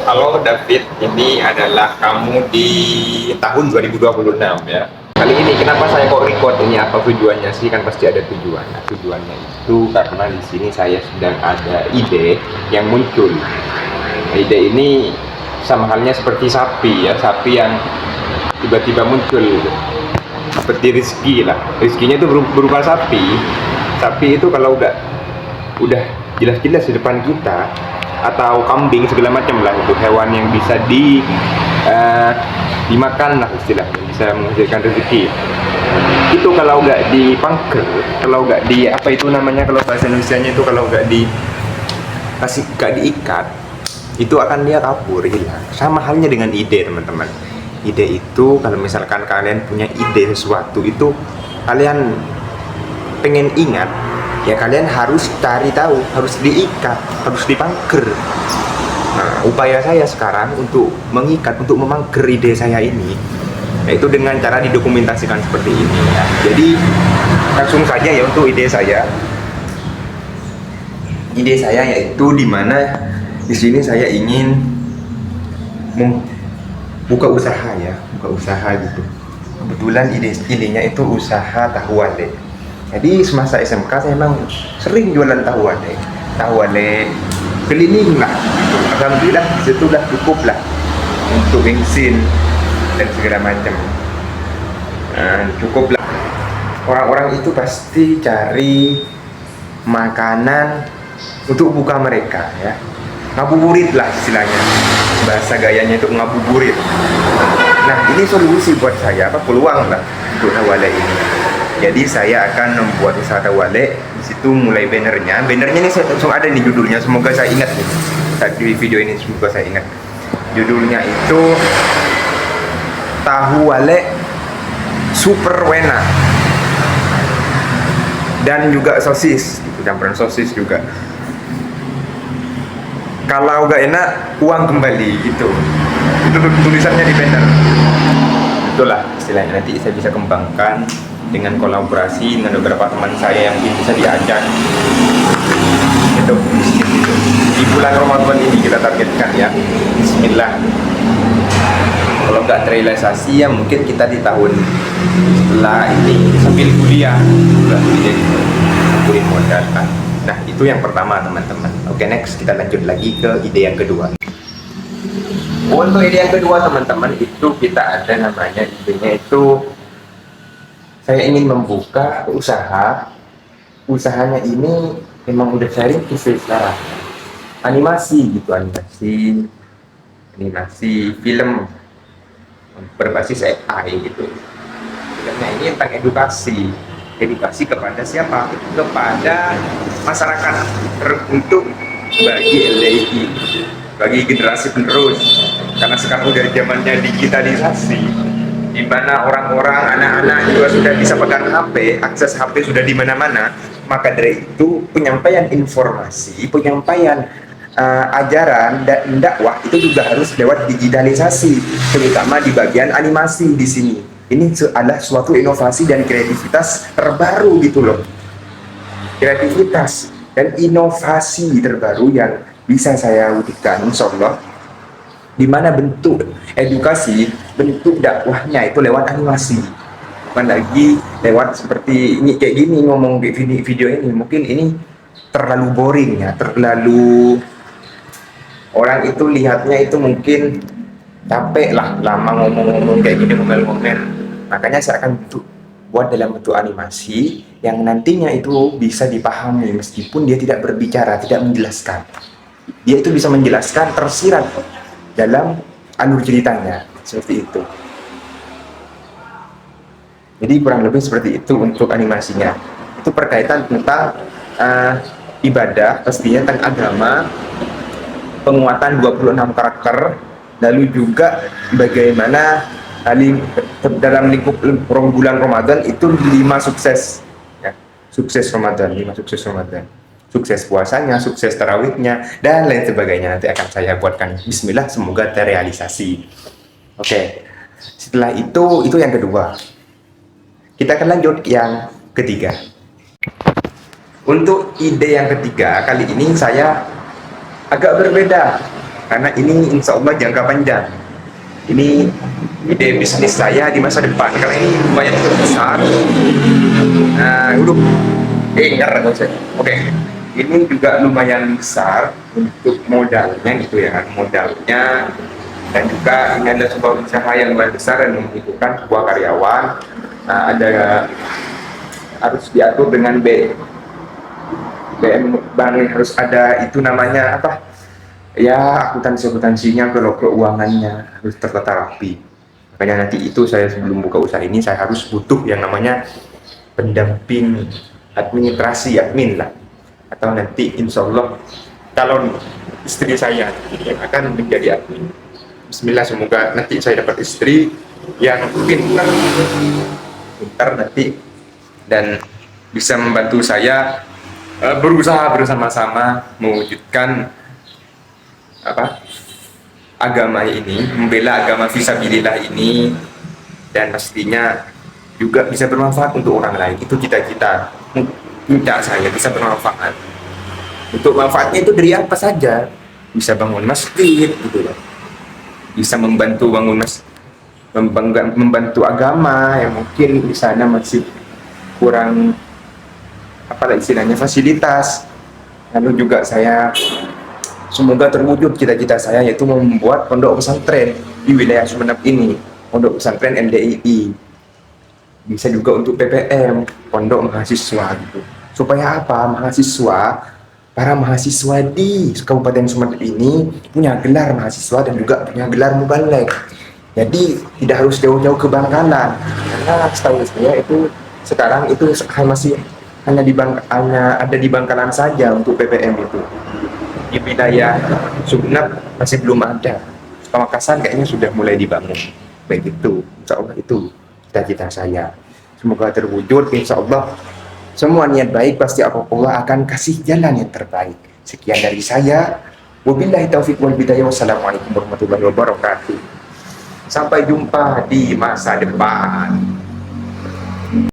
Halo David, ini adalah kamu di tahun 2026 ya. Kali ini kenapa saya kok record ini, apa tujuannya sih? Kan pasti ada tujuan. Nah, tujuannya itu karena di sini saya sedang ada ide yang muncul. Nah, ide ini sama halnya seperti sapi ya, sapi yang tiba-tiba muncul gitu. Seperti rezeki lah. Rezekinya itu berupa sapi. Sapi itu kalau udah jelas-jelas di depan kita, atau kambing segala macam lah, itu hewan yang bisa dimakan lah istilahnya, bisa menghasilkan rezeki. Itu kalau nggak dipangker, kalau nggak di apa itu namanya, kalau bahasa Indonesianya itu kalau nggak kasih, nggak diikat, itu akan dia kabur, hilang. Sama halnya dengan ide, teman-teman. Ide itu kalau misalkan kalian punya ide sesuatu, itu kalian pengen ingat, ya kalian harus cari tahu, harus diikat, harus dipangker. Nah, upaya saya sekarang untuk mengikat, untuk memangker ide saya ini, yaitu dengan cara didokumentasikan seperti ini ya. Jadi langsung saja ya untuk ide saya. Ide saya yaitu di mana di sini saya ingin buka usaha ya, buka usaha gitu. Kebetulan idenya itu usaha tahu wale. Jadi semasa SMK saya memang sering jualan tahu wale keliling lah gitu. Alhamdulillah itu udah cukup lah untuk bensin dan segala macam. Cukup lah. Orang-orang itu pasti cari makanan untuk buka mereka ya, ngabuburit lah istilahnya, bahasa gayanya itu ngabuburit. Nah, ini solusi buat saya, peluang lah untuk tawale ini. Jadi saya akan membuat usaha tawale. Di situ mulai bannernya ini saya langsung ada nih judulnya, semoga saya ingat nih tadi video ini, semoga saya ingat judulnya itu tahu wale super wena, dan juga sosis gitu, campuran sosis juga. Kalau nggak enak, uang kembali gitu. Itu tulisannya di banner. Itulah istilahnya, nanti saya bisa kembangkan dengan kolaborasi dengan beberapa teman saya yang bisa diajak itu di bulan Ramadan ini kita targetkan ya. Bismillah. Kalau nggak terrealisasi ya mungkin kita di tahun setelah ini sambil kuliah udah jadi kumpulin modal kan. Nah, itu yang pertama teman-teman. Oke, next kita lanjut lagi ke ide yang kedua. Untuk ide yang kedua teman-teman, itu kita ada namanya, idenya itu saya ingin membuka usaha. Usahanya ini memang udah saya rintis sekarang, animasi gitu, animasi film berbasis AI gitu. Filmnya ini tentang edukasi kepada siapa? Kepada masyarakat, untuk bagi LDI, bagi generasi penerus. Karena sekarang udah zamannya digitalisasi, di mana orang-orang, anak-anak juga sudah bisa pegang HP, akses HP sudah di mana-mana. Maka dari itu penyampaian informasi, penyampaian ajaran dan dakwah itu juga harus lewat digitalisasi, terutama di bagian animasi di sini. Ini adalah suatu inovasi dan kreativitas terbaru gitu loh. Kreativitas dan inovasi terbaru yang bisa saya wujudkan, insya Allah, di mana bentuk edukasi, bentuk dakwahnya itu lewat animasi, bukan lagi lewat seperti ini kayak gini ngomong di video ini. Mungkin ini terlalu boring ya, terlalu orang itu lihatnya itu mungkin capek lah, lama ngomong-ngomong kayak gini, ngomel-ngomel. Makanya saya akan buat dalam bentuk animasi yang nantinya itu bisa dipahami meskipun dia tidak berbicara, tidak menjelaskan. Dia itu bisa menjelaskan tersirat dalam alur ceritanya, seperti itu. Jadi kurang lebih seperti itu untuk animasinya. Itu berkaitan tentang ibadah, pastinya tentang agama, penguatan 26 karakter, lalu juga bagaimana dalam lingkup bulan Ramadan itu 5 sukses ya. Sukses Ramadan, 5 sukses Ramadan. Sukses puasanya, sukses tarawihnya, dan lain sebagainya. Nanti akan saya buatkan. Bismillah, semoga terrealisasi. Oke. Setelah itu yang kedua. Kita akan lanjut yang ketiga. Untuk ide yang ketiga, kali ini saya agak berbeda karena ini insya Allah jangka panjang. Ini ide bisnis saya di masa depan karena ini lumayan besar. Nah, dulu enggak oke. Ini juga lumayan besar untuk modalnya gitu ya, modalnya, dan juga ini ada sebuah usaha yang lumayan besar dan membutuhkan sebuah karyawan. Nah, ada harus diatur dengan BM bank, harus ada itu namanya apa ya, akuntansinya, kalau keuangannya harus tertata rapi. Makanya nanti itu saya sebelum buka usaha ini saya harus butuh yang namanya pendamping administrasi, admin lah, atau nanti insya Allah calon istri saya yang akan menjadi admin. Bismillah, semoga nanti saya dapat istri yang pintar nanti dan bisa membantu saya berusaha bersama-sama mewujudkan apa agama ini, membela agama fisabilillah ini, dan pastinya juga bisa bermanfaat untuk orang lain. Itu cita-cita saya, bisa bermanfaat. Untuk manfaatnya itu dari apa saja, bisa bangun masjid gitu ya, bisa membantu bangun membantu agama yang mungkin di sana masih kurang apa istilahnya fasilitas. Lalu juga saya semoga terwujud cita-cita saya, yaitu membuat pondok pesantren di wilayah Sumeneb ini, pondok pesantren MDII. Bisa juga untuk PPM, pondok mahasiswa gitu. Supaya apa? Para mahasiswa di Kabupaten Sumeneb ini punya gelar mahasiswa dan juga punya gelar mubalek. Jadi tidak harus jauh-jauh ke Bangkalan, karena setahu saya itu sekarang itu masih hanya ada di Bangkalan saja untuk PPM itu. Di wilayah Sumeneb masih belum ada. Pamekasan kayaknya sudah mulai dibangun. Baik itu, insya Allah itu cita-cita saya. Semoga terwujud, insya Allah. Semua niat baik pasti Allah akan kasih jalan yang terbaik. Sekian dari saya. Wabillahi taufiq wal hidayah. Wassalamualaikum warahmatullahi wabarakatuh. Sampai jumpa di masa depan.